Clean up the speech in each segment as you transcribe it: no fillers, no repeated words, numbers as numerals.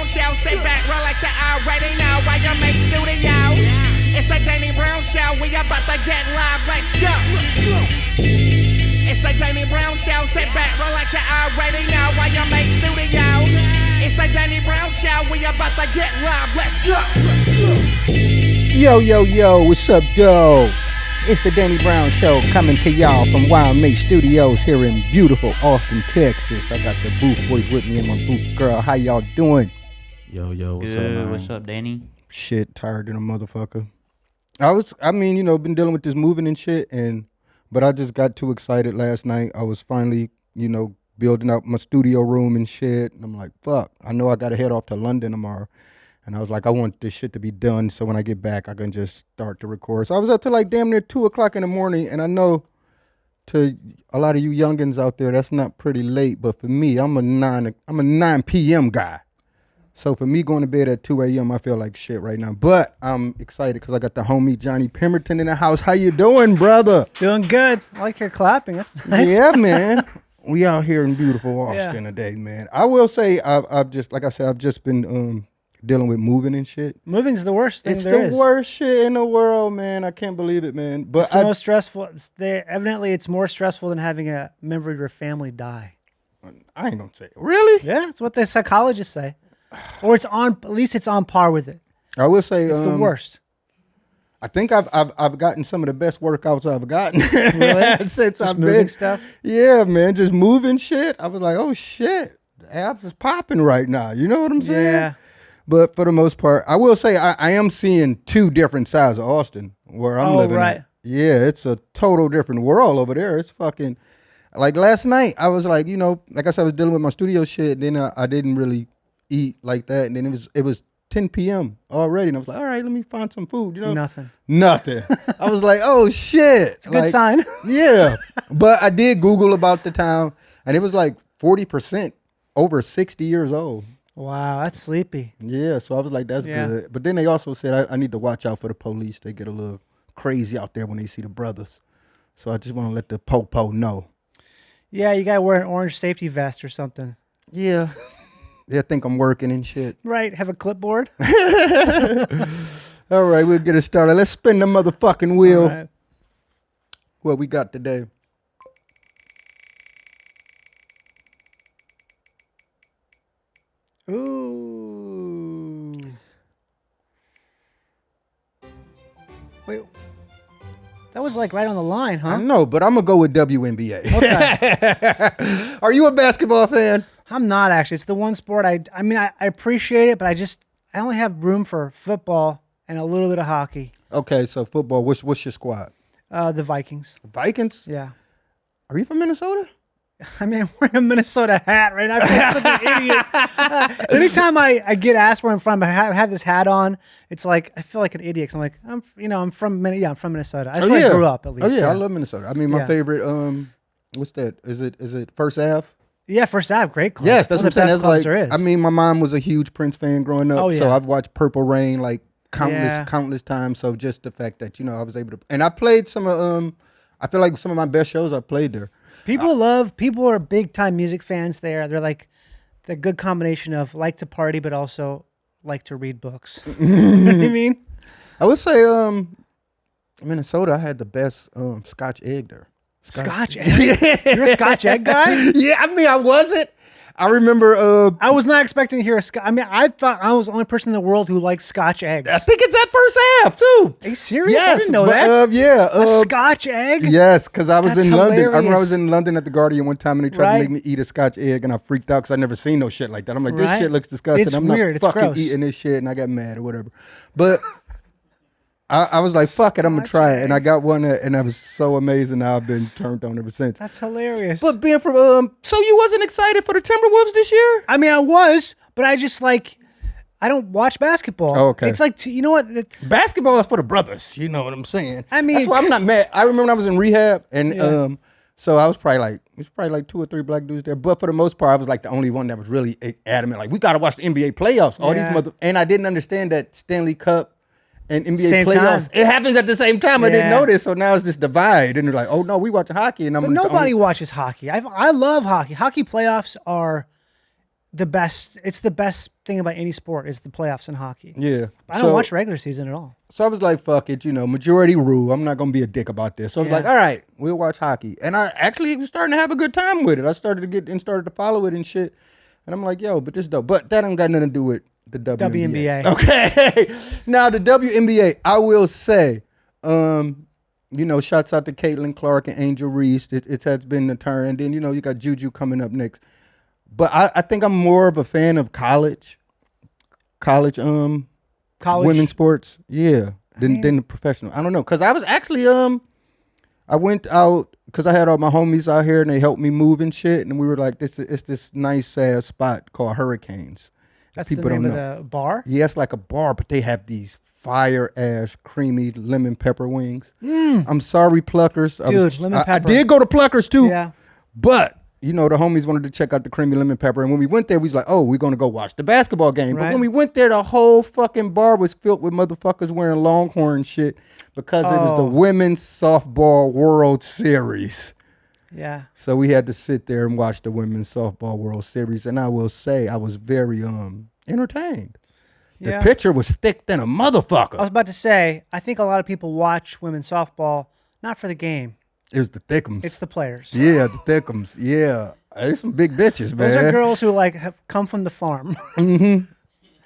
Show. Sit back, relax, you already know why you make studios. It's the Danny Brown Show. We about to get live. Let's go. It's the Danny Brown Show. Sit back, relax, you already know why you make studios. It's the Danny Brown Show. We about to get live. Let's go. Yo, yo, yo, what's up, though? It's the Danny Brown Show coming to y'all from YMH Studios here in beautiful Austin, Texas. I got the booth boys with me and my booth girl. How y'all doing? Yo, what's Good. up, man? What's up, Danny? Shit, tired than a motherfucker. Been dealing with this moving and shit, but I just got too excited last night. I was finally, building up my studio room and shit. And I'm like, fuck, I know I got to head off to London tomorrow. And I was like, I want this shit to be done so when I get back, I can just start to record. So I was up to like damn near 2 o'clock in the morning. And I know to a lot of you youngins out there, that's not pretty late. But for me, I'm a 9 p.m. guy. So for me going to bed at 2 a.m., I feel like shit right now. But I'm excited because I got the homie Johnny Pemberton in the house. How you doing, brother? Doing good. I like your clapping. That's nice. Yeah, man. We out here in beautiful Austin today, man. I will say I've just been dealing with moving and shit. Moving's the worst thing there is. It's the worst shit in the world, man. I can't believe it, man. But it's the most stressful. Evidently, it's more stressful than having a member of your family die. I ain't gonna say it. Really? Yeah, that's what the psychologists say. Or at least it's on par with it. I will say it's the worst. I think I've gotten some of the best workouts I've gotten really? since just I've moving been stuff. Yeah, man, just moving shit. I was like, oh shit, the abs is popping right now. You know what I'm saying? Yeah. But for the most part, I will say I am seeing two different sides of Austin where I'm living. Right. At. Yeah, it's a total different world over there. It's fucking like last night. I was like, like I said, I was dealing with my studio shit. Then I didn't really eat like that, and then it was 10 p.m. already, and I was like, all right, let me find some food. Nothing. I was like, oh shit, it's a good sign. Yeah, but I did Google about the town, and it was like 40% over 60 years old. Wow, that's sleepy. Yeah, so I was like, that's good. But then they also said I need to watch out for the police. They get a little crazy out there when they see the brothers. So I just want to let the po-po know. Yeah, you got to wear an orange safety vest or something. Yeah. They think I'm working and shit. Right, have a clipboard. All right, we'll get it started. Let's spin the motherfucking wheel. All right. What we got today? Ooh. Wait. That was like right on the line, huh? No, but I'm going to go with WNBA. Okay. Are you a basketball fan? I'm not actually. It's the one sport I appreciate it, but I only have room for football and a little bit of hockey. Okay, so football, what's your squad? The Vikings. Vikings? Yeah. Are you from Minnesota? I'm wearing a Minnesota hat right now. I'm such an idiot. Anytime I get asked where I'm from, I have this hat on. It's like I feel like an idiot. 'Cause I'm like I'm from Minnesota. That's where I grew up at least. Oh yeah, I love Minnesota. I mean, my favorite. What's that? Is it First Ave? Yeah, First Ave, great club. Yes, that's what I'm saying. That's like, there is. I mean, my mom was a huge Prince fan growing up, so I've watched Purple Rain like countless times. So just the fact that I was able to, and I played some of I feel like some of my best shows I played there. People are big time music fans there. They're like the good combination of like to party but also like to read books. You know what I mean? I would say Minnesota, I had the best Scotch egg there. Scotch egg? You're a Scotch egg guy? Yeah, I mean I wasn't. I remember I was not expecting to hear I thought I was the only person in the world who likes Scotch eggs. I think it's at First Ave too. Are you serious? Yes, I didn't know that. A Scotch egg? Yes, because I was That's in London. hilarious. I remember I was in London at the Guardian one time and they tried to make me eat a Scotch egg and I freaked out because I never seen no shit like that. I'm like, this shit looks disgusting. It's I'm weird. not fucking eating this shit, and I got mad or whatever. But I was like, fuck it, I'm going to try it. And I got one and I was so amazing. Now I've been turned on ever since. That's hilarious. But being from, so you wasn't excited for the Timberwolves this year? I mean, I was, but I just I don't watch basketball. Oh, okay. It's like, you know what? Basketball is for the brothers. You know what I'm saying? I mean, that's why I'm not mad. I remember when I was in rehab and, so I was probably like 2 or 3 black dudes there. But for the most part, I was like the only one that was really adamant. Like, we got to watch the NBA playoffs. All these and I didn't understand that Stanley Cup and NBA same playoffs. Time. It happens at the same time. I didn't know this. So now it's this divide. And they're like, oh, no, we watching hockey. And but nobody watches hockey. I love hockey. Hockey playoffs are the best. It's the best thing about any sport is the playoffs in hockey. Yeah. I don't watch regular season at all. So I was like, fuck it, majority rule. I'm not going to be a dick about this. So I was like, all right, we'll watch hockey. And I actually was starting to have a good time with it. I started to follow it and shit. And I'm like, yo, but this dope. But that ain't got nothing to do with the WNBA. Okay. Now, the WNBA, I will say, shouts out to Caitlin Clark and Angel Reese. It has been the turn. And then, you got Juju coming up next. But I think I'm more of a fan of college women's sports, than the professional. I don't know, cause I was actually I went out because I had all my homies out here and they helped me move and shit, and we were like, it's this nice ass spot called Hurricanes. That's people the name of the bar. Yeah, it's like a bar, but they have these fire ass creamy lemon pepper wings. I'm sorry, Pluckers. Lemon pepper. I did go to Pluckers too. Yeah, but. The homies wanted to check out the creamy lemon pepper. And when we went there, we was like, oh, we're going to go watch the basketball game. Right. But when we went there, the whole fucking bar was filled with motherfuckers wearing Longhorn shit because it was the Women's Softball World Series. Yeah. So we had to sit there and watch the Women's Softball World Series. And I will say I was very entertained. The pitcher was thick than a motherfucker. I was about to say, I think a lot of people watch women's softball, not for the game. It's the thickums. It's the players. Yeah, the thickums. Yeah. They some big bitches, man. Those are girls who have come from the farm. Mm-hmm.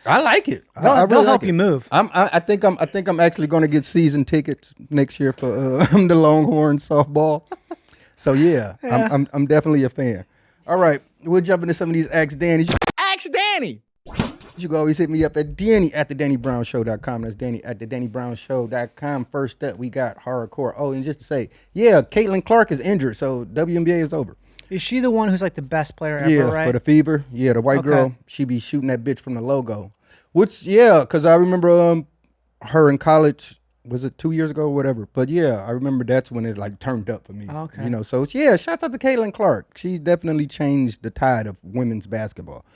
I like it. They'll help you move. I think I'm actually going to get season tickets next year for the Longhorn softball. So yeah. I'm definitely a fan. All right, we'll jump into some of these Ask Danny. Ask Danny. You can always hit me up at Danny at theDannyBrownShow.com. That's Danny at theDannyBrownShow.com. First up, we got hardcore. Oh, and just to say, Caitlin Clark is injured, so WNBA is over. Is she the one who's like the best player ever, right? Yeah, for the Fever. Yeah, the white girl. She be shooting that bitch from the logo. Which, because I remember her in college, was it 2 years ago or whatever? But I remember that's when it like turned up for me. Okay. So shouts out to Caitlin Clark. She's definitely changed the tide of women's basketball.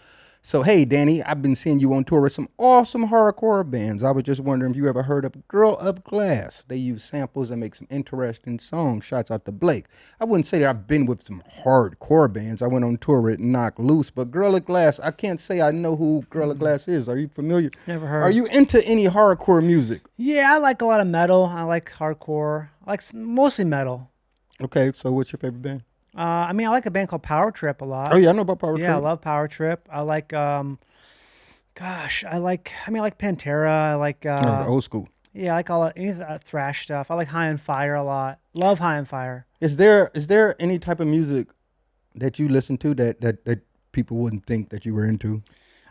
So, hey, Danny, I've been seeing you on tour with some awesome hardcore bands. I was just wondering if you ever heard of Girl of Glass. They use samples and make some interesting songs. Shouts out to Blake. I wouldn't say that I've been with some hardcore bands. I went on tour with Knock Loose, but Girl of Glass, I can't say I know who Girl of Glass is. Are you familiar? Never heard. Are you into any hardcore music? Yeah, I like a lot of metal. I like hardcore. I like mostly metal. Okay, so what's your favorite band? I like a band called Power Trip a lot. Oh yeah, I know about Power Trip. Yeah, I love Power Trip. I like, I like Pantera. I like old school. Yeah, I like any of that thrash stuff. I like High on Fire a lot. Love High on Fire. Is there any type of music that you listen to that people wouldn't think that you were into?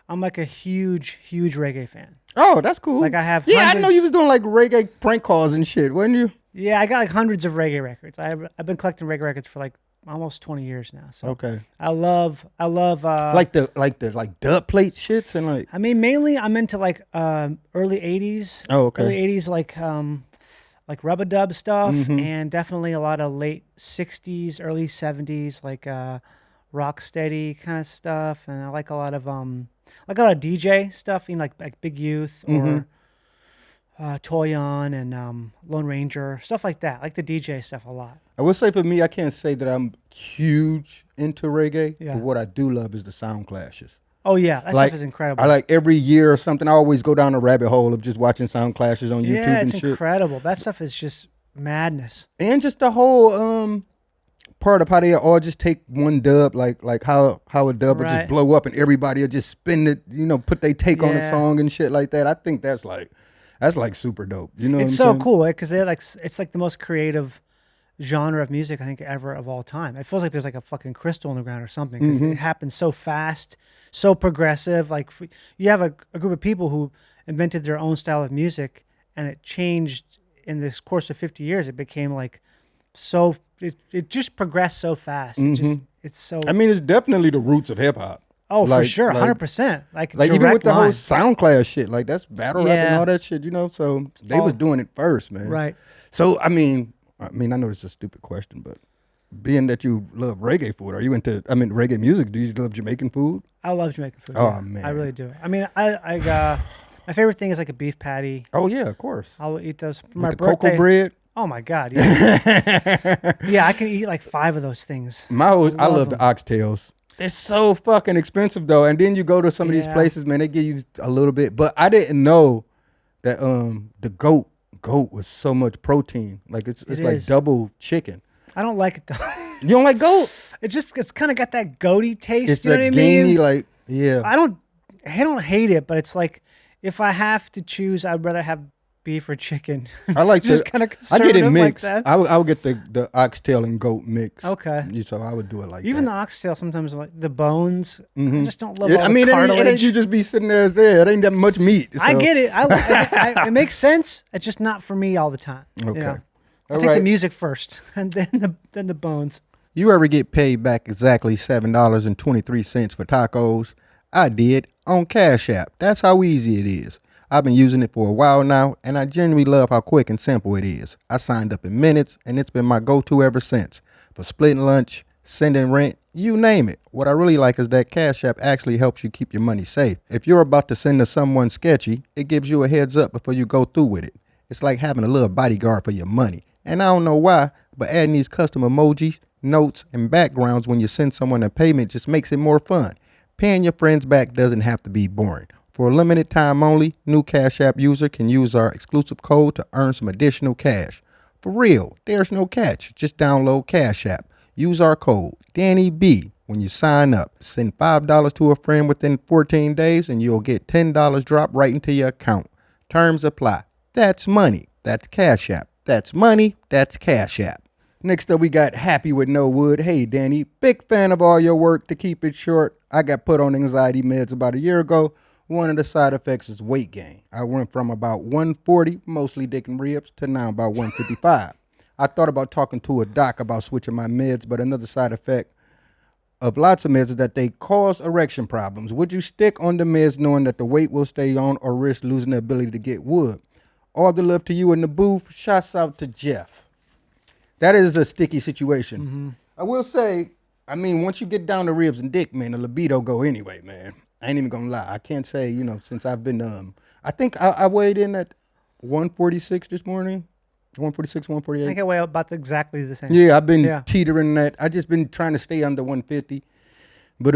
I'm like a huge reggae fan. Oh, that's cool. Like I have. Yeah, I know you was doing like reggae prank calls and shit, wasn't you? Yeah, I got like hundreds of reggae records. I've been collecting reggae records for like almost 20 years now. So okay. I love like dub plate shits and like. I mean, mainly I'm into like early 80s. Oh, okay. Early 80s like rub-a-dub stuff, and definitely a lot of late 60s, early 70s like rocksteady kind of stuff, and I like a lot of DJ stuff, like Big Youth or Toyon and Lone Ranger, stuff like that. I like the DJ stuff a lot. I will say for me, I can't say that I'm huge into reggae, Yeah. but what I do love is the sound clashes. Oh yeah, that stuff is incredible. I like every year or something, I always go down a rabbit hole of just watching sound clashes on YouTube and shit. Yeah, it's incredible. That stuff is just madness. And just the whole part of how they all just take one dub, like how a dub would just blow up and everybody will just spin it, put their take on the song and shit like that. I think that's like super dope. You know, it's so cool because they're like, it's like the most creative genre of music I think ever of all time. It feels like there's like a fucking crystal in the ground or something because it happens so fast, so progressive. Like you have a group of people who invented their own style of music, and it changed in this course of 50 years. It became like so. It just progressed so fast. It's so. I mean, it's definitely the roots of hip hop. Oh, for sure, 100%. Like even with the whole sound class shit, like that's battle rap and all that shit, So they was doing it first, man. Right. So I mean, I know this is a stupid question, but being that you love reggae food, are you into? I mean, reggae music. Do you love Jamaican food? I love Jamaican food. Oh man, I really do. I mean, I my favorite thing is like a beef patty. Oh yeah, of course. I'll eat those for with my the birthday. cocoa bread. Oh my god, yeah. Yeah, I can eat like 5 of those things. I love the oxtails. It's so fucking expensive though. And then you go to some of these places, man, they give you a little bit. But I didn't know that the goat was so much protein. Like it's like double chicken. I don't like it though. You don't like goat? It's kind of got that goaty taste. It's you know that what I gamey, mean? like I don't hate it, but it's like if I have to choose, I'd rather have beef or chicken. I like just kind of I get it mixed. Like that. I would get the oxtail and goat mix. Okay. So I would do it like even that. the oxtail sometimes like the bones. Mm-hmm. I just don't love all the it cartilage. ain't you just be sitting there. It ain't that much meat. So. I get it. It makes sense. It's just not for me all the time. Okay. You know? All I take right. the music first, and then the bones. You ever get paid back exactly $7.23 for tacos? I did on Cash App. That's how easy it is. I've been using it for a while now, and I genuinely love how quick and simple it is. I signed up in minutes, and it's been my go-to ever since. For splitting lunch, sending rent, you name it. What I really like is that Cash App actually helps you keep your money safe. If you're about to send to someone sketchy, it gives you a heads up before you go through with it. It's like having a little bodyguard for your money. And I don't know why, but adding these custom emojis, notes, and backgrounds when you send someone a payment just makes it more fun. Paying your friends back doesn't have to be boring. For a limited time only, new Cash App user can use our exclusive code to earn some additional cash. For real, there's no catch. Just download Cash App. Use our code, Danny B, when you sign up. Send $5 to a friend within 14 days and you'll get $10 dropped right into your account. Terms apply. That's money. That's Cash App. That's money. That's Cash App. Next up, we got Happy with No Wood. Hey, Danny, big fan of all your work. To keep it short, I got put on anxiety meds about a year ago. One of the side effects is weight gain. I went from about 140, mostly dick and ribs, to now about 155. I thought about talking to a doc about switching my meds, but another side effect of lots of meds is that they cause erection problems. Would you stick on the meds knowing that the weight will stay on or risk losing the ability to get wood? All the love to you in the booth. Shouts out to Jeff. That is a sticky situation. Mm-hmm. I will say, I mean, once you get down to ribs and dick, man, the libido go anyway, man. I ain't even gonna lie. I can't say, since I've been, I think I weighed in at 146 this morning. 146, 148. I think I weigh about exactly the same. Yeah, I've been teetering that. I just been trying to stay under 150. But,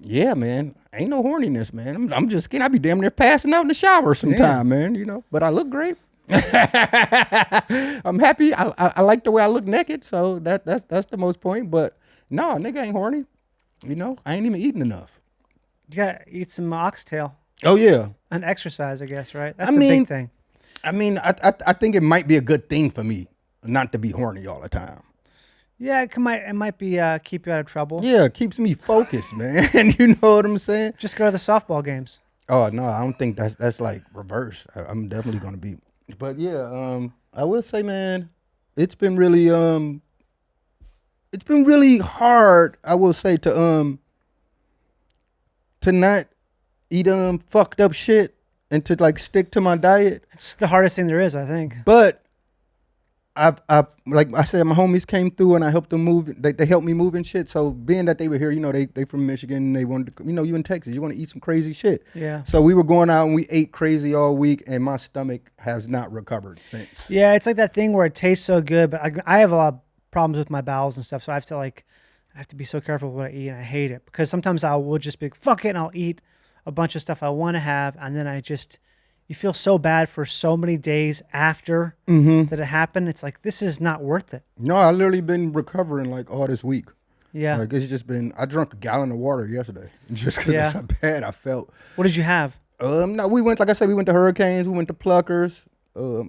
yeah, man, ain't no horniness, man. I'm just kidding. I be damn near passing out in the shower sometime, man, but I look great. I'm happy. I like the way I look naked, so that's the most point. But no, nigga ain't horny. I ain't even eating enough. You gotta eat some oxtail. Oh yeah, and exercise, I guess, right? That's the big thing. I mean, I think it might be a good thing for me not to be horny all the time. Yeah, it might be keep you out of trouble. Yeah, it keeps me focused, man. You know what I'm saying? Just go to the softball games. Oh no, I don't think that's like reverse. I'm definitely gonna be. But yeah, I will say, man, it's been really hard. I will say to not eat fucked up shit and to like stick to my diet. It's the hardest thing there is, I think. But I've like I said, my homies came through and I helped them move. They helped me move and shit. So being that they were here, they from Michigan and they wanted to, you in Texas, you want to eat some crazy shit. Yeah. So we were going out and we ate crazy all week and my stomach has not recovered since. Yeah, it's like that thing where it tastes so good, but I have a lot of problems with my bowels and stuff. So I have to be so careful with what I eat, and I hate it because sometimes I will just be like, fuck it, and I'll eat a bunch of stuff I want to have, and then you feel so bad for so many days after that it happened. It's like, this is not worth it. No, I literally been recovering like all this week. Yeah. Like it's just been, I drank a gallon of water yesterday just because that's how bad I felt. What did you have? No, we went to Hurricanes, we went to Pluckers.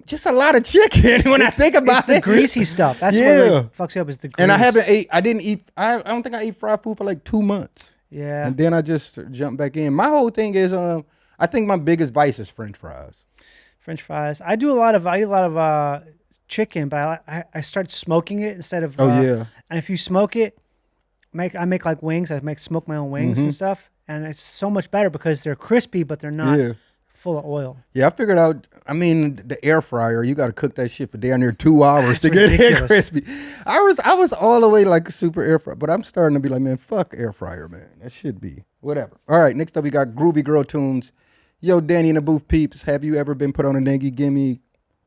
Just a lot of chicken when I think about it. It's the greasy stuff. That's what really fucks you up is the grease. And I didn't eat, I don't think I ate fried food for like 2 months. Yeah. And then I just jumped back in. My whole thing is, I think my biggest vice is French fries. French fries. I eat a lot of chicken, but I start smoking it instead of. And if you smoke it, I make like wings. Smoke my own wings and stuff, and it's so much better because they're crispy, but they're not full of oil. Yeah, I figured out. I mean, the air fryer, you got to cook that shit for damn near 2 hours to get it crispy. I was all the way like a super air fryer, but I'm starting to be like, man, fuck air fryer, man. That should be whatever. All right, next up we got Groovy Girl Tunes. Yo, Danny in the booth peeps, have you ever been put on a nigga? Gimme.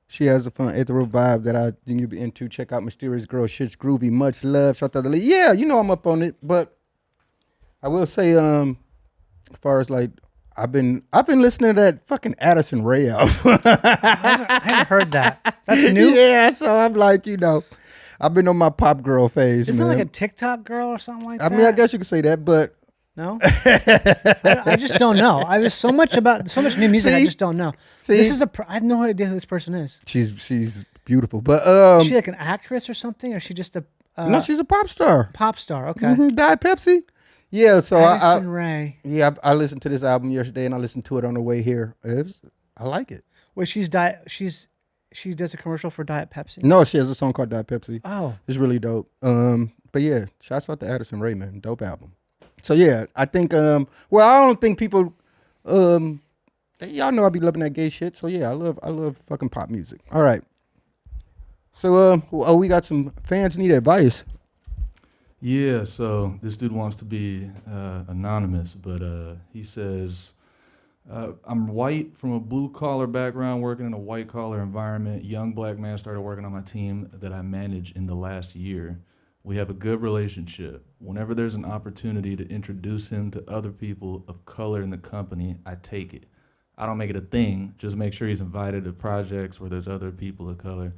She has a fun ethereal vibe that I think you'll be into. Check out Mysterious Girl. Shit's groovy. Much love. Shout out to the yeah, I'm up on it, but I will say, as far as like, I've been listening to that fucking Addison Rae album. I haven't heard that. That's new. Yeah, so I'm like, I've been on my pop girl phase. Isn't man. it like a TikTok girl or something like I that? mean, I guess you could say that, but no. I just don't know. There's so much new music. I just don't know. This is I have no idea who this person is. She's beautiful, but is she like an actress or something, or is she just a? No, she's a pop star. Pop star. Okay. Diet Pepsi. Yeah, so Addison Rae. Yeah, I listened to this album yesterday, and I listened to it on the way here. I like it. Wait, she does a commercial for Diet Pepsi. No, she has a song called Diet Pepsi. Oh, it's really dope. But yeah, shouts out to Addison Rae, man, dope album. So yeah, I think well, I don't think people y'all know I be loving that gay shit. So yeah, I love fucking pop music. All right. So we got some fans need advice. Yeah, so this dude wants to be anonymous, but he says, I'm white from a blue-collar background working in a white-collar environment. Young black man started working on my team that I manage in the last year. We have a good relationship. Whenever there's an opportunity to introduce him to other people of color in the company, I take it. I don't make it a thing, just make sure he's invited to projects where there's other people of color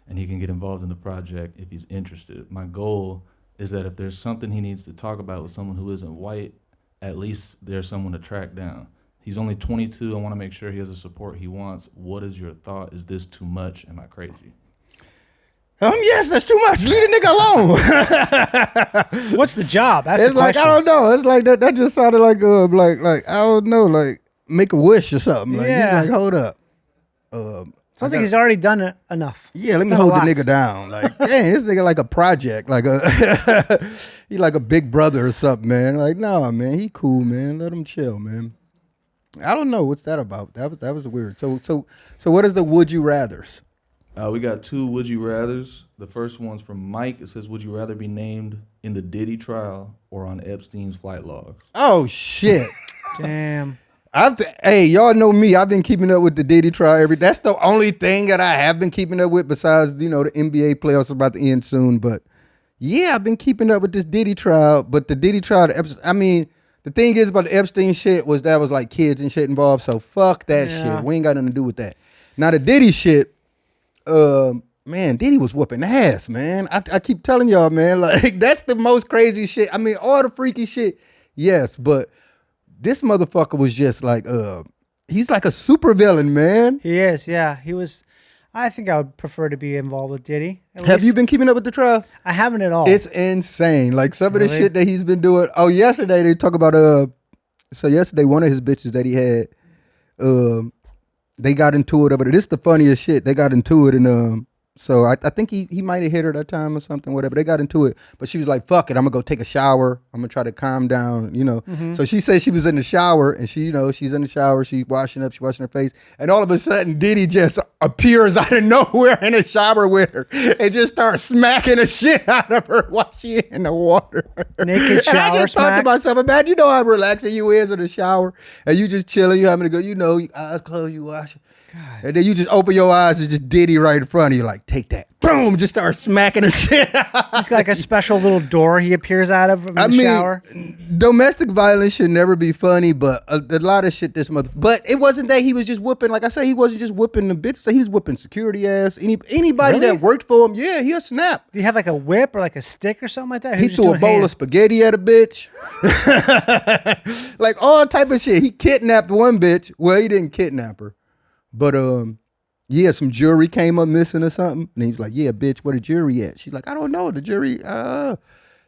and he can get involved in the project if he's interested. My goal is that if there's something he needs to talk about with someone who isn't white, at least there's someone to track down. He's only 22. I want to make sure he has the support he wants. What is your thought? Is this too much? Am I crazy? Yes, that's too much. Leave the nigga alone. What's the job? That's it's the like, question. I don't know. It's like that just sounded like I don't know, like make a wish or something. Like, Yeah. he's like, hold up. Sounds like he's already done enough. Yeah, let me Done a hold the lot. nigga down. Like, dang, this nigga like a project, like he like a big brother or something, man. Like, nah, man, he cool, man. Let him chill, man. I don't know what's that about. That was weird. So what is the would you rather's? We got two would you rathers. The first one's from Mike. It says, would you rather be named in the Diddy trial or on Epstein's flight logs? Oh shit. Damn. Hey, y'all know me. I've been keeping up with the Diddy trial. That's the only thing that I have been keeping up with besides, the NBA playoffs are about to end soon. But yeah, I've been keeping up with this Diddy trial. But the Diddy trial, I mean, the thing is about the Epstein shit was that was like kids and shit involved. So fuck that shit. We ain't got nothing to do with that. Now the Diddy shit, man, Diddy was whooping ass, man. I keep telling y'all, man, like that's the most crazy shit. I mean, all the freaky shit, yes, but this motherfucker was just like, he's like a super villain, man. He is, yeah. He was. I think I would prefer to be involved with Diddy. Have you been keeping up with the trial? I haven't at all. It's insane. Like some of the Really? shit that he's been doing. Oh, yesterday they talk about so yesterday one of his bitches that he had, they got into it. But this is the funniest shit. They got into it and so I think he might have hit her that time or something, whatever. They got into it, but she was like, "Fuck it, I'm gonna go take a shower. I'm gonna try to calm down." So she said she was in the shower, and she's in the shower. She's washing up, she's washing her face, and all of a sudden, Diddy just appears out of nowhere in the shower with her and just starts smacking the shit out of her while she in the water. Naked And I shower just thought smack? to myself, man, you know how relaxing you is in the shower, and you just chilling, you having to go, your eyes closed, you wash. And then you just open your eyes and just Diddy right in front of you, like, take that. Boom, just start smacking the shit out. He's got like a special little door he appears out of in the shower. Domestic violence should never be funny, but a lot of shit but it wasn't that he was just whooping, like I said, he wasn't just whooping the bitch, so he was whooping security ass. Anybody Really? that worked for him, yeah, he'll snap. Do you have like a whip or like a stick or something like that? Or He was just threw a doing bowl hand? of spaghetti at a bitch. Like all type of shit. He kidnapped one bitch. Well, he didn't kidnap her. But yeah, some jewelry came up missing or something. And he was like, yeah, bitch, where the jewelry at? She's like, I don't know. The jewelry,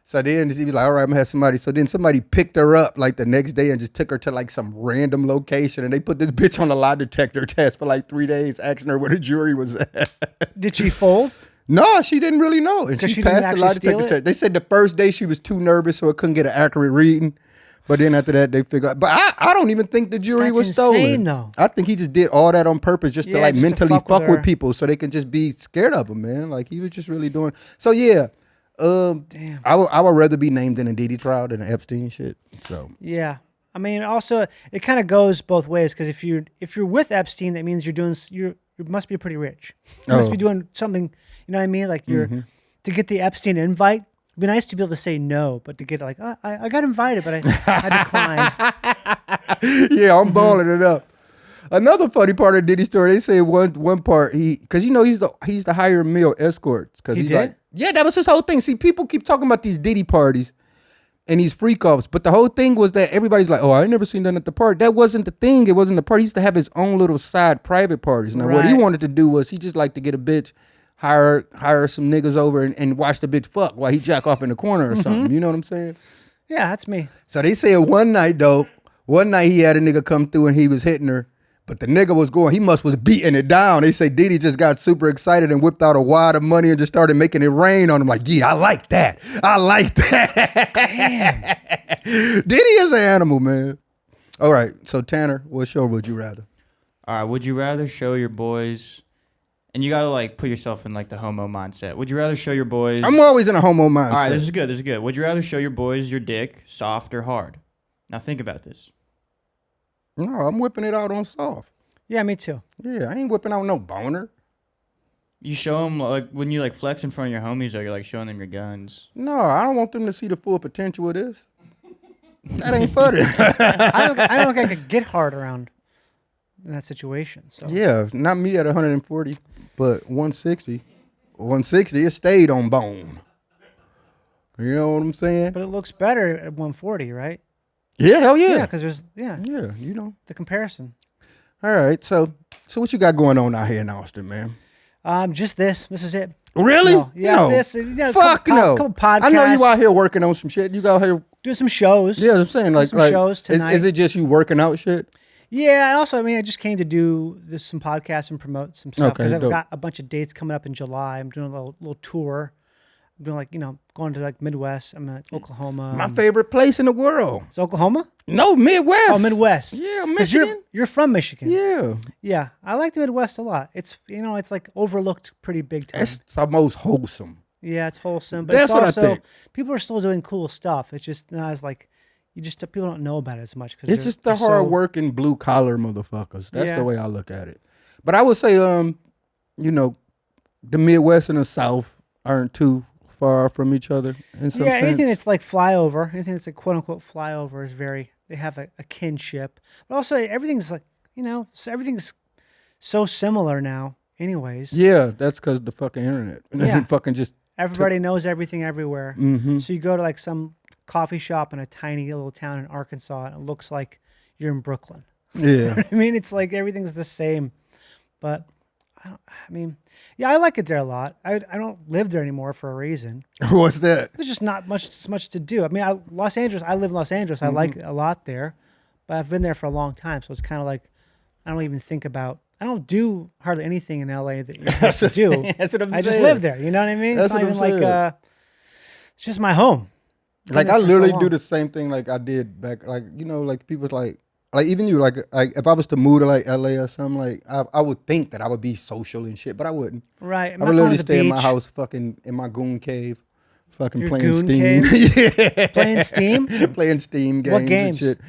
So then he was like, all right, I'm gonna have somebody. So then somebody picked her up like the next day and just took her to like some random location. And they put this bitch on a lie detector test for like 3 days, asking her where the jewelry was at. Did she fold? No, she didn't really know. And 'Cause she she didn't passed the lie actually steal detector it? test. They said the first day she was too nervous, so it couldn't get an accurate reading. But then after that, they figured out. But I don't even think the jewelry That's was insane, stolen. though. I think he just did all that on purpose just to Yeah, like just to mentally fuck with fuck with her. people so they can just be scared of him, man. Like he was just really doing. So yeah, Damn. I would rather be named in a Diddy trial than an Epstein shit. So Yeah. I mean, also it kind of goes both ways because if you're with Epstein, that means you must be pretty rich. You must Oh. be doing something. You know what I mean? Like to get the Epstein invite. It'd be nice to be able to say no, but to get like, oh, I got invited, but I declined. Yeah, I'm balling it up. Another funny part of Diddy's story, they say one part because he's the higher male escorts because he's did? like, yeah, that was his whole thing. See, people keep talking about these Diddy parties and these freak offs, but the whole thing was that everybody's like, oh, I ain't never seen that at the party. That wasn't the thing. It wasn't the party. He used to have his own little side private parties. Now what he wanted to do was he just liked to get a bitch, hire some niggas over and watch the bitch fuck while he jack off in the corner or something. You know what I'm saying? Yeah, that's me. So they said one night he had a nigga come through and he was hitting her. But the nigga he was beating it down. They say Diddy just got super excited and whipped out a wad of money and just started making it rain on him. Like, yeah, I like that. Damn. Diddy is an animal, man. All right, so Tanner, what show would you rather? All right, would you rather show your boys, and you got to like put yourself in like the homo mindset. Would you rather show your boys? I'm always in a homo mindset. All right, this is good. Would you rather show your boys your dick soft or hard? Now think about this. No, I'm whipping it out on soft. Yeah, me too. Yeah, I ain't whipping out no boner. You show them like when you like flex in front of your homies, or you're like showing them your guns. No, I don't want them to see the full potential of this. That ain't funny. I don't think I could get hard around in that situation. So Yeah, not me at 140, but 160. 160, it stayed on bone. You know what I'm saying? but it looks better at 140, right? Yeah, hell Yeah, yeah. because there's Yeah, you know. the comparison. All right, so what you got going on out here in Austin, man? Just this. This is it. Really? No. Yeah, No. this. Fuck no. Couple podcasts. I know you out here working on some shit. You out here. Do some shows. Yeah, I'm saying like, some shows tonight. is it just you working out shit? Yeah, and also, I just came to do some podcasts and promote some stuff because Okay, I've dope. got a bunch of dates coming up in July. I'm doing a little tour. I'm doing going to like Midwest. I'm at Oklahoma. My favorite place in the world. It's Oklahoma? No, Midwest. Oh, Midwest. Yeah, 'Cause Michigan. You're from Michigan. Yeah, Yeah, I like the Midwest a lot. It's it's like overlooked pretty big time. it's the most wholesome. Yeah, it's wholesome, but That's it's what I also think. people are still doing cool stuff. It's just not as like people don't know about it as much because It's just the hard working blue collar motherfuckers. That's the way I look at it. But I would say, the Midwest and the South aren't too far from each other in some sense. anything that's like flyover, anything that's like quote unquote flyover is they have a kinship. But also everything's like everything's so similar now. Anyways, Yeah, that's because the fucking internet. Yeah. Fucking just. everybody knows everything everywhere. Mm-hmm. So you go to like some coffee shop in a tiny little town in Arkansas, and it looks like you're in Brooklyn. Yeah. It's like everything's the same, but I like it there a lot. I don't live there anymore for a reason. What's that? There's just not much to do. Los Angeles. I live in Los Angeles. I like it a lot there, but I've been there for a long time, so it's kind of like I don't even think about. I don't do hardly anything in LA that you're supposed to do. That's what I'm I saying. just live there. You know what I mean? That's It's not what I'm even like saying. it's just my home. Like Been I there for so literally long. do the same thing like I did back, like like people like even you like if I was to move to like LA or something, like I would think that I would be social and shit, but I wouldn't. Right. I would literally stay in my house, fucking in my goon cave, fucking Your playing goon Steam. Yeah. Playing Steam? Playing Steam games. What games? And shit.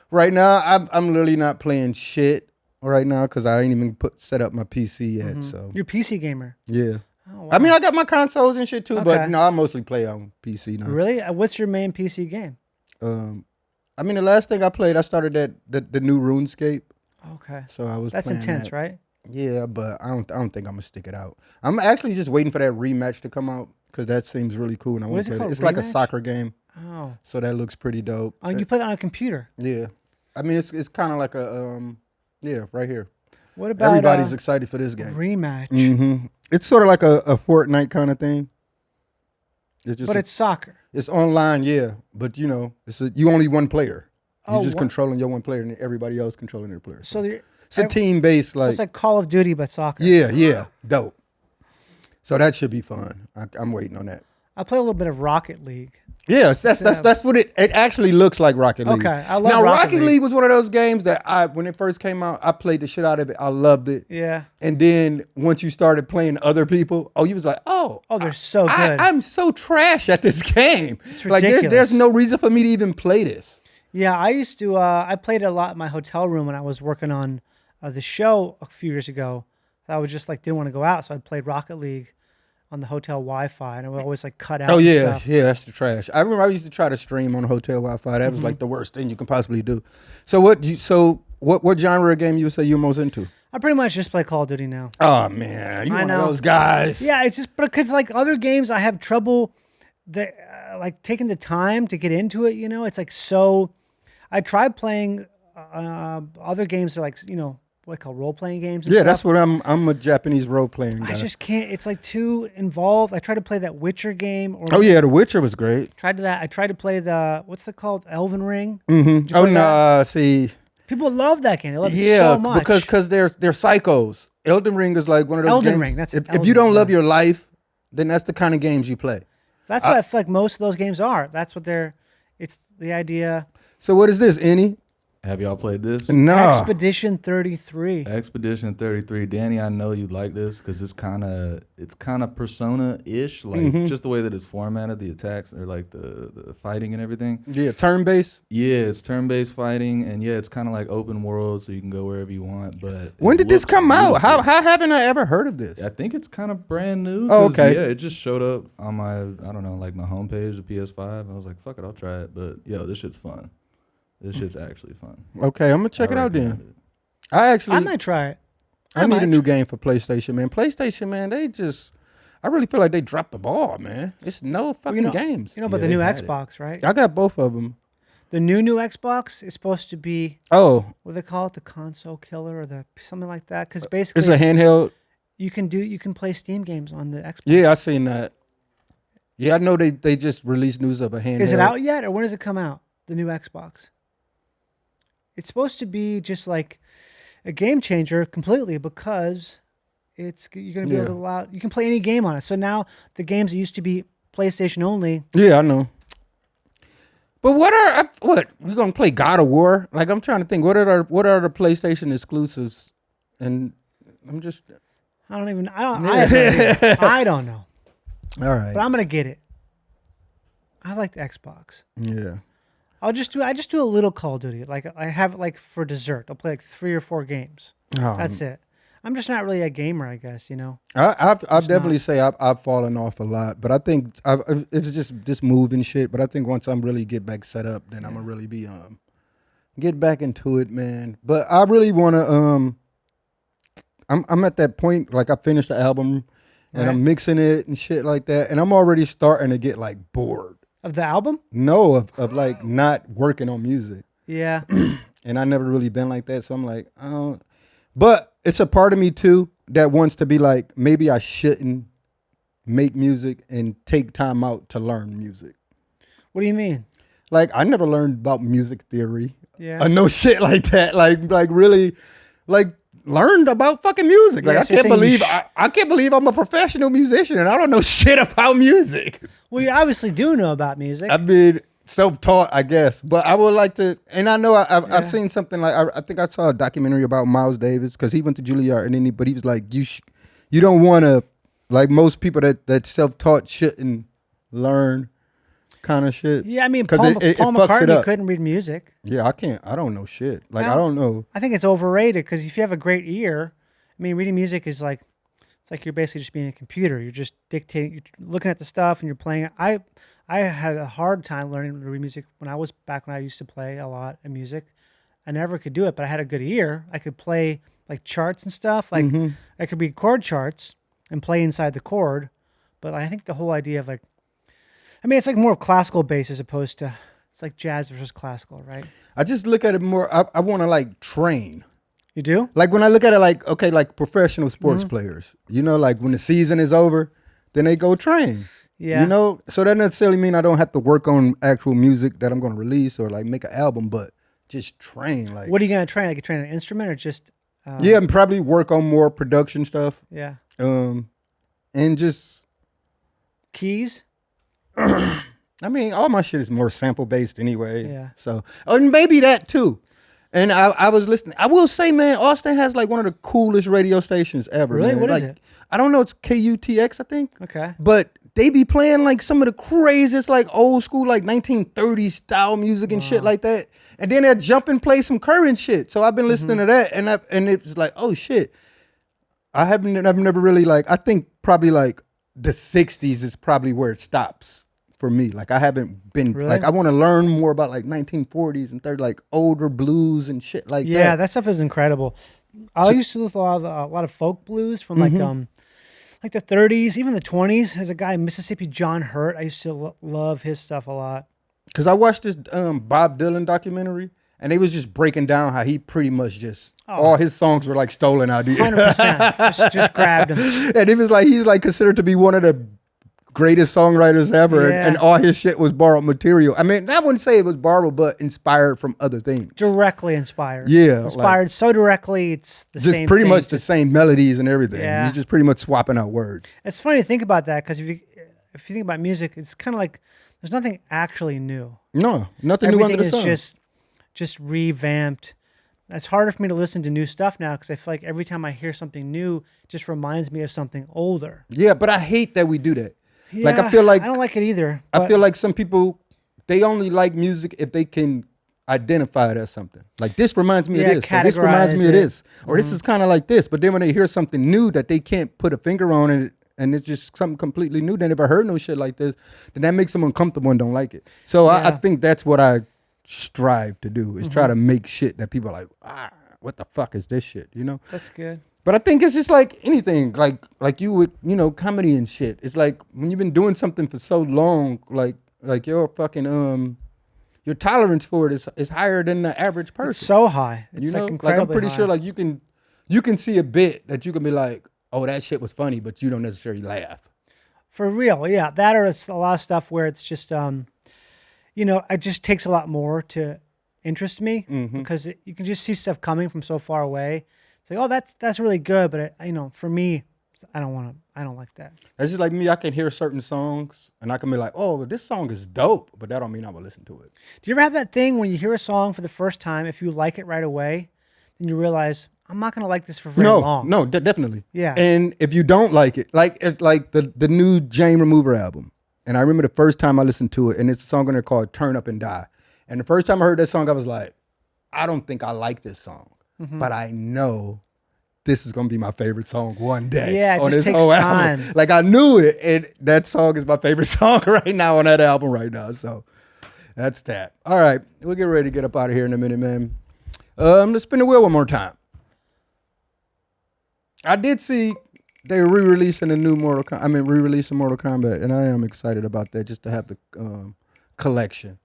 Right now, I'm literally not playing shit right now because I ain't even set up my PC yet. So You're a PC gamer. yeah. Oh, wow. I mean, I got my consoles and shit too, Okay. but I mostly play on PC now. Really? What's your main PC game? I mean, the last thing I played, I started the new RuneScape, Okay. so I was. That's playing intense, that. right? Yeah, but I don't think I'm gonna stick it out. I'm actually just waiting for that rematch to come out because that seems really cool. And I What want is to it play it. called, It's like a Rematch? soccer game, Oh. so that looks pretty dope. Oh, you play that on a computer. Yeah, I mean it's kind of like a right here. What about Everybody's excited for this game. rematch? Mm-hmm. It's sort of like a Fortnite kind of thing. It's just But it's soccer. it's online, yeah. But you only one player. You're Oh, just what? controlling your one player, and everybody else controlling their player. So you're, It's a team based, so it's like Call of Duty but soccer. yeah, dope. So that should be fun. I'm waiting on that. I play a little bit of Rocket League. Yes, that's what it actually looks like. Rocket League. Okay, I love now Rocket Rocket League. League was one of those games that when it first came out, I played the shit out of it. I loved it. Yeah. And then once you started playing other people, you was like, oh, They're so good. I'm so trash at this game. It's Like ridiculous. there's no reason for me to even play this. Yeah, I used to. I played it a lot in my hotel room when I was working on the show a few years ago. I was just like didn't want to go out, so I played Rocket League on the hotel Wi-Fi, and it would always like cut out. Oh and yeah, stuff. yeah, that's the trash. I remember I used to try to stream on hotel Wi-Fi. That was Mm-hmm. like the worst thing you can possibly do. So what genre of game you would say you're most into? I pretty much just play Call of Duty now. Oh man, you I one of know. those guys. Yeah, it's just because like other games, I have trouble like taking the time to get into it. You know, it's like so. I tried playing other games that are like what I call role playing games. And Yeah, stuff. that's what I'm a Japanese role playing guy. I just can't. It's like too involved. I tried to play that Witcher game. Or Oh yeah, The Witcher was great. tried to that. I tried to play the what's it called, Elven Ring. Mm-hmm. Oh play no, see, People love that game. They love it yeah, so much. because they're psychos. Elden Ring is like one of those Elden games. Ring, that's if Elden you don't Ring, love yeah. your life, then that's the kind of games you play. that's what I feel like most of those games are. That's what they're. It's the idea. So what is this, Enny? Have y'all played this? No. Expedition 33. Expedition 33. Danny, I know you like this because it's kind of Persona-ish, like Mm-hmm. just the way that it's formatted, the attacks or like the fighting and everything. Yeah, turn based. Yeah, it's turn-based fighting, and yeah, it's kind of like open world, so you can go wherever you want. But When it did this looks come out? beautiful. How haven't I ever heard of this? I think it's kind of brand new. Oh, 'cause, okay. Yeah, it just showed up on my, I don't know, like my homepage of PS5. I was like, fuck it, I'll try it. But yo, this shit's fun. This shit's actually fun. Okay, I'm gonna check I it out recommend then. it. I might try it. I need might a new game for PlayStation, man. PlayStation, man, I really feel like they dropped the ball, man. It's no fucking games. You know about Yeah, the new they've had it. Xbox, right? I got both of them. The new Xbox is supposed to be Oh, what do they call it, the console killer or the something like that. Because basically, it's a handheld. you can play Steam games on the Xbox. Yeah, I seen that. Yeah, I know they just released news of a handheld. Is it out yet, or when does it come out? The new Xbox. It's supposed to be just like a game changer completely because you're going to be able to allow you can play any game on it. So now the games that used to be PlayStation only. Yeah, I know. But what we gonna play God of War? Like I'm trying to think. What are the PlayStation exclusives? And I'm just I don't even. I don't. I, have no idea. I don't know. all right. But I'm gonna get it. I like the Xbox. Yeah. I just do a little Call of Duty. Like I have it like for dessert. I'll play like 3 or 4 games. That's it. I'm just not really a gamer, I guess. You know. I've definitely say I've fallen off a lot, but I think it's just this moving shit. But I think once I'm really get back set up, then I'm gonna really be get back into it, man. But I really wanna I'm at that point, like I finished the album and Right. I'm mixing it and shit like that, and I'm already starting to get like bored. Of the album? No, of like not working on music. Yeah. And I never really been like that. So I'm like, but it's a part of me too that wants to be like, maybe I shouldn't make music and take time out to learn music. What do you mean? Like I never learned about music theory. Yeah. No shit like that. Like really, like learned about fucking music. Like Yeah, I so you're can't saying you believe I can't believe I'm a professional musician and I don't know shit about music. Well, you obviously do know about music. I've been self-taught, I guess, but I would like to, and I know I've seen something like I think I saw a documentary about Miles Davis because he went to Juilliard, and then but he was like, you don't want to, like most people that self-taught shouldn't learn kind of shit. Yeah, I mean, 'Cause Paul it fucks it McCartney up. couldn't read music. Yeah, I don't know shit. Like No. I don't know. I think it's overrated because if you have a great ear, I mean, reading music is like, it's like you're basically just being a computer. You're just dictating, you're looking at the stuff and you're playing it. I had a hard time learning to read music when I used to play a lot of music. I never could do it, but I had a good ear. I could play like charts and stuff. Like I could read chord charts and play inside the chord. But I think the whole idea of like, I mean, it's like more classical based as opposed to, it's like jazz versus classical, right? I just look at it more. I want to like train. You do? Like when I look at it, like okay, like professional sports Mm-hmm. players. You know, like when the season is over, then they go train. Yeah. You know, so that doesn't necessarily mean I don't have to work on actual music that I'm going to release or like make an album, but just train. Like, What are you going to train? Like you train an instrument or just? yeah, and probably work on more production stuff. Yeah. And just, Keys? I mean, all my shit is more sample based anyway. Yeah. So, and maybe that too. And I was listening. I will say, man, Austin has like one of the coolest radio stations ever. Really? Man. What is Like, it? I don't know. It's KUTX, I think. Okay. But they be playing like some of the craziest, like old school, like 1930s style music and shit like that. And then they'll jump and play some current shit. So I've been listening to that, and it's like, oh shit. I've never really like. I think probably like the 60s is probably where it stops for me. Like I haven't been Really? like I want to learn more about like 1940s and 30s, like older blues and shit like that. Yeah, that stuff is incredible. I used to listen to a lot of folk blues from like the 30s, even the 20s. There's a guy in Mississippi, John Hurt. I used to love his stuff a lot. Because I watched this Bob Dylan documentary, and they was just breaking down how he pretty much just all his songs were like stolen ideas. 100%. just grabbed him. And he's like considered to be one of the greatest songwriters ever, Yeah. and all his shit was borrowed material. I mean, I wouldn't say it was borrowed, but inspired from other things. Directly inspired. Yeah, Inspired like, so directly, it's the just same pretty thing. much the same melodies and everything. Yeah. He's just pretty much swapping out words. It's funny to think about that because if you think about music, it's kind of like there's nothing actually new. No, nothing new under Everything the is sun. just revamped. It's harder for me to listen to new stuff now because I feel like every time I hear something new, it just reminds me of something older. Yeah, but I hate that we do that. Yeah, Like I feel like I don't like it either. I but- feel like some people, they only like music if they can identify it as something. Like this reminds me Yeah, of this, or this reminds me categorize of it. this, or this is kind of like this. But then when they hear something new that they can't put a finger on it, and it's just something completely new, they never heard no shit like this, then that makes them uncomfortable and don't like it. So I Yeah. think that's what I strive to do, is try to make shit that people are like, what the fuck is this shit, you know? That's good. But I think it's just like anything, like you would, you know, comedy and shit. It's like when you've been doing something for so long, like your fucking your tolerance for it is higher than the average person. It's so high. It's you know, like I'm incredibly pretty high. sure like you can see a bit that you can be like, oh, that shit was funny, but you don't necessarily laugh. For real, yeah. That or it's a lot of stuff where it's just, you know, it just takes a lot more to interest me because you can just see stuff coming from so far away. It's like, oh, that's really good, but you know, for me, I don't like that. That's just like me. I can hear certain songs and I can be like, oh, this song is dope, but that don't mean I will listen to it. Do you ever have that thing when you hear a song for the first time, if you like it right away, then you realize I'm not gonna like this for very long. No, definitely. Yeah. And if you don't like it, like it's like the new Jane Remover album. And I remember the first time I listened to it, and it's a song on there called Turn Up and Die. And the first time I heard that song, I was like, I don't think I like this song. But I know this is gonna be my favorite song one day. Yeah, it on just this takes whole time. album. Like I knew it, and that song is my favorite song right now on that album right now. So that's that. All right, we'll get ready to get up out of here in a minute, man. Let's spin the wheel one more time. I did see they re-releasing a new re-releasing Mortal Kombat, and I am excited about that just to have the collection.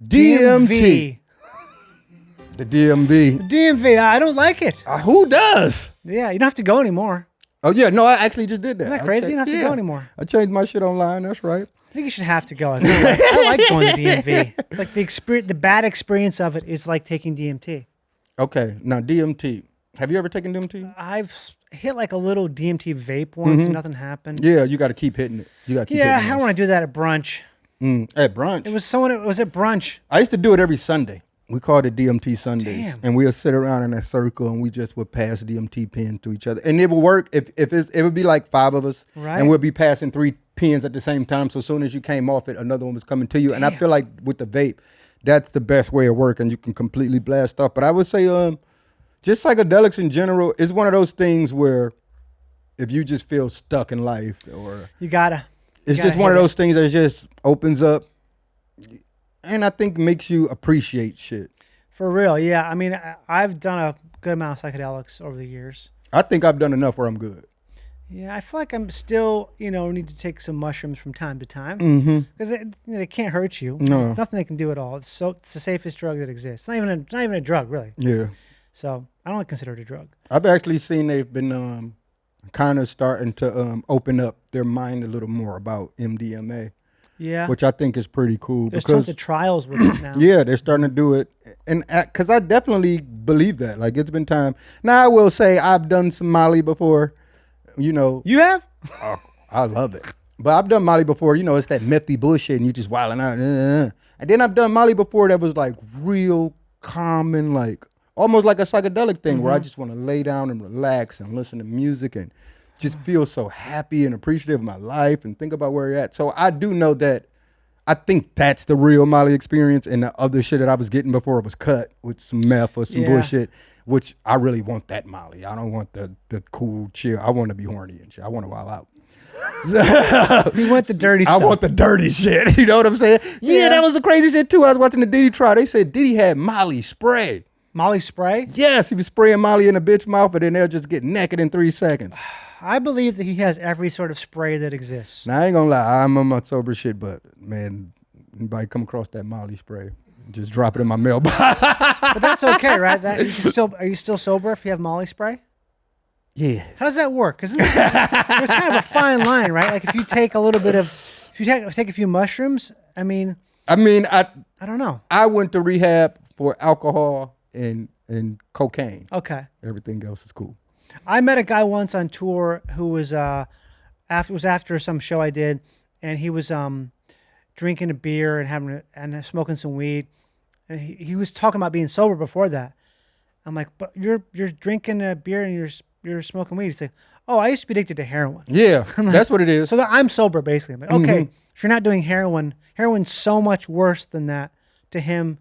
DMT. The DMV. DMV. I don't like it. Who does? Yeah, you don't have to go anymore. Oh yeah, no, I actually just did that. Isn't that crazy? You don't have to go anymore. I changed my shit online. That's right. I think you should have to go. I like going to DMV. It's like the experience, the bad experience of it is like taking DMT. Okay, now DMT. Have you ever taken DMT? I've hit like a little DMT vape once and nothing happened. Yeah, you got to keep hitting it. You got to keep Yeah, I hitting don't want to do that at brunch. it. At brunch. It was at brunch. I used to do it every Sunday. We called it DMT Sundays. Damn. And we'll sit around in a circle and we just would pass DMT pens to each other. And it would work if it would be like 5 of us. Right. And we'll be passing 3 pens at the same time. So as soon as you came off it, another one was coming to you. And I feel like with the vape, that's the best way of working. You can completely blast off. But I would say just psychedelics in general is one of those things where if you just feel stuck in life or You gotta. it's just one of those things that just opens up and I think makes you appreciate shit. For real, yeah. I mean, I've done a good amount of psychedelics over the years. I think I've done enough where I'm good. Yeah, I feel like I'm still, need to take some mushrooms from time to time because they can't hurt you. No. There's nothing they can do at all. It's the safest drug that exists. It's not even a drug, really. Yeah. So I don't consider it a drug. I've actually seen they've been kind of starting to open up their mind a little more about MDMA, Yeah. which I think is pretty cool. There's because tons of trials with it now. yeah, they're starting to do it. And because I definitely believe that. Like, it's been time. Now, I will say I've done some Molly before, You have? Oh, I love it. But I've done Molly before, it's that methy bullshit and you just wilding out. And then I've done Molly before that was like real calm and like almost like a psychedelic thing where I just want to lay down and relax and listen to music and just feel so happy and appreciative of my life and think about where you're at. So I do know that I think that's the real Molly experience, and the other shit that I was getting before it was cut with some meth or some bullshit, which I really want that Molly. I don't want the cool chill. I want to be horny and shit. I want to wild out. You want the dirty stuff. I want the dirty shit. You know what I'm saying? Yeah, that was the crazy shit too. I was watching the Diddy trial. They said Diddy had Molly spray. Molly spray? Yes, he was spraying Molly in a bitch mouth, but then they'll just get naked in 3 seconds. I believe that he has every sort of spray that exists. Now, I ain't gonna lie, I'm on my sober shit, but man, anybody come across that Molly spray, just drop it in my mailbox. But that's okay, right? Are you still sober if you have Molly spray? Yeah. How does that work? There's kind of a fine line, right? Like if you take a little bit of, if you take a few mushrooms, I don't know. I went to rehab for alcohol and cocaine. Okay. Everything else is cool. I met a guy once on tour who was after some show I did, and he was drinking a beer and smoking some weed, and he was talking about being sober before that. I'm like, but you're drinking a beer and you're smoking weed. He's like, oh, I used to be addicted to heroin. Yeah, that's what it is. So I'm sober basically. I'm like, okay, if you're not doing heroin's so much worse than that to him.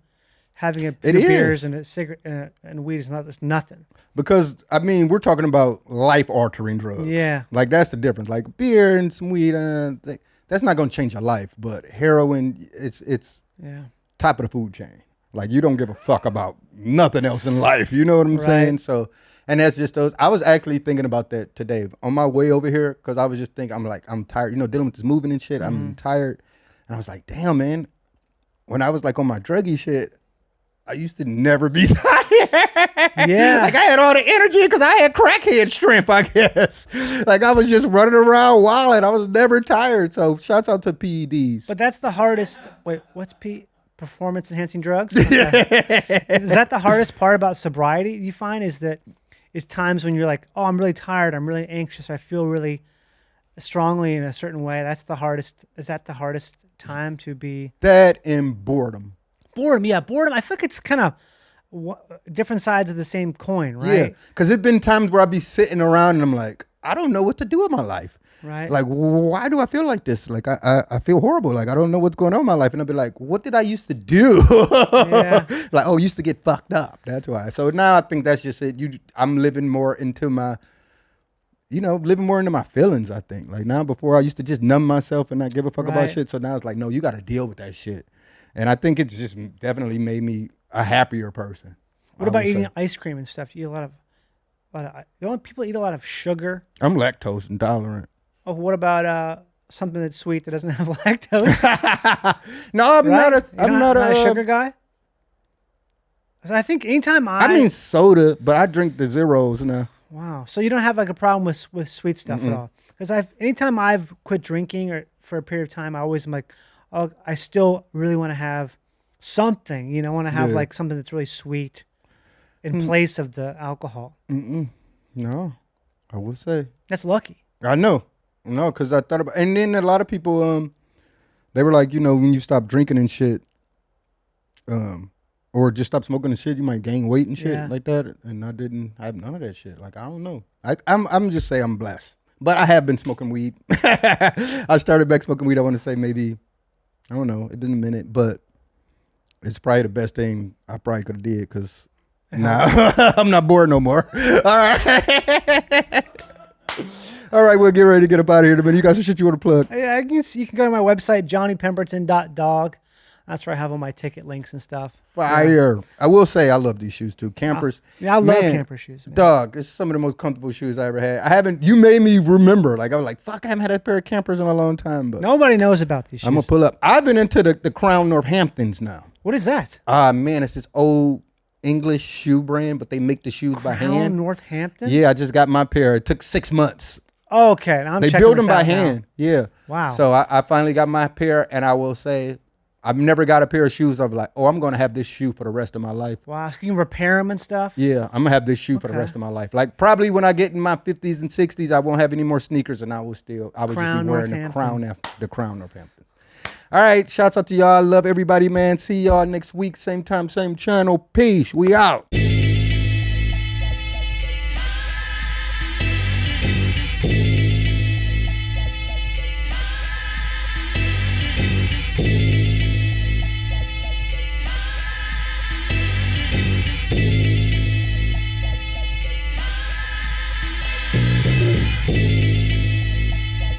Having a few beers and a cigarette and weed is nothing. Because we're talking about life-altering drugs. Yeah, like that's the difference. Like beer and some weed, that's not gonna change your life. But heroin, it's top of the food chain. Like you don't give a fuck about nothing else in life. You know what I'm saying? So, and that's just those. I was actually thinking about that today on my way over here because I was just thinking, I'm tired. You know, dealing with this moving and shit. I'm tired, and I was like, damn, man. When I was like on my druggy shit. I used to never be tired. Yeah. Like I had all the energy because I had crackhead strength, I guess. Like I was just running around wilding. I was never tired. So shouts out to PEDs. But that's the hardest. Wait, what's performance enhancing drugs? Okay. Is that the hardest part about sobriety you find is times when you're like, oh, I'm really tired. I'm really anxious. I feel really strongly in a certain way. That's the hardest. Is that the hardest time to be? That and boredom. Boredom. I feel like it's kind of different sides of the same coin, right? Yeah, because there's been times where I'll be sitting around and I'm like, I don't know what to do with my life. Right. Like, why do I feel like this? Like, I feel horrible. Like, I don't know what's going on in my life. And I'll be like, what did I used to do? Yeah. Like, oh, used to get fucked up. That's why. So now I think that's just it. I'm living more into my, living more into my feelings, I think. Like now, before I used to just numb myself and not give a fuck about shit. So now it's like, no, you got to deal with that shit. And I think it's just definitely made me a happier person. What about eating ice cream and stuff? Do you eat a lot of don't people eat a lot of sugar? I'm lactose intolerant. Oh, what about something that's sweet that doesn't have lactose? No, I'm not a sugar guy. I think anytime soda, but I drink the zeros now. Wow. So you don't have like a problem with sweet stuff at all? Because anytime I've quit drinking or for a period of time, I always am like, oh, I still really want to have something, I want to have like something that's really sweet in place of the alcohol. No, I would say. That's lucky. I know. No, because I thought about, and then a lot of people, they were like, when you stop drinking and shit, or just stop smoking and shit, you might gain weight and shit like that. And I have none of that shit. Like, I don't know. I'm just saying I'm blessed. But I have been smoking weed. I started back smoking weed, I want to say maybe, I don't know, it been a minute, but it's probably the best thing I probably could have did because now I'm not bored no more. All right. All right, we'll get ready to get up out of here in a minute. You got some shit you want to plug? Yeah, you can go to my website, johnnypemberton.dog. That's where I have all my ticket links and stuff. Fire. Yeah. I will say I love these shoes too. Campers. I love camper shoes. Man. Dog, it's some of the most comfortable shoes I ever had. You made me remember. Like I was like, fuck, I haven't had a pair of campers in a long time. But nobody knows about these shoes. I'm going to pull up. I've been into the Crown Northamptons now. What is that? Man, it's this old English shoe brand, but they make the shoes by hand. Crown Northampton? Yeah, I just got my pair. It took 6 months. Oh, okay. Now they build them by hand. Yeah. Wow. So I finally got my pair, and I will say, I've never got a pair of shoes. I'm like, oh, I'm going to have this shoe for the rest of my life. Wow. So you can repair them and stuff? Yeah. I'm going to have this shoe for the rest of my life. Like probably when I get in my 50s and 60s, I won't have any more sneakers and I will just be wearing the Crown Northamptons. All right. Shouts out to y'all. I love everybody, man. See y'all next week. Same time, same channel. Peace. We out.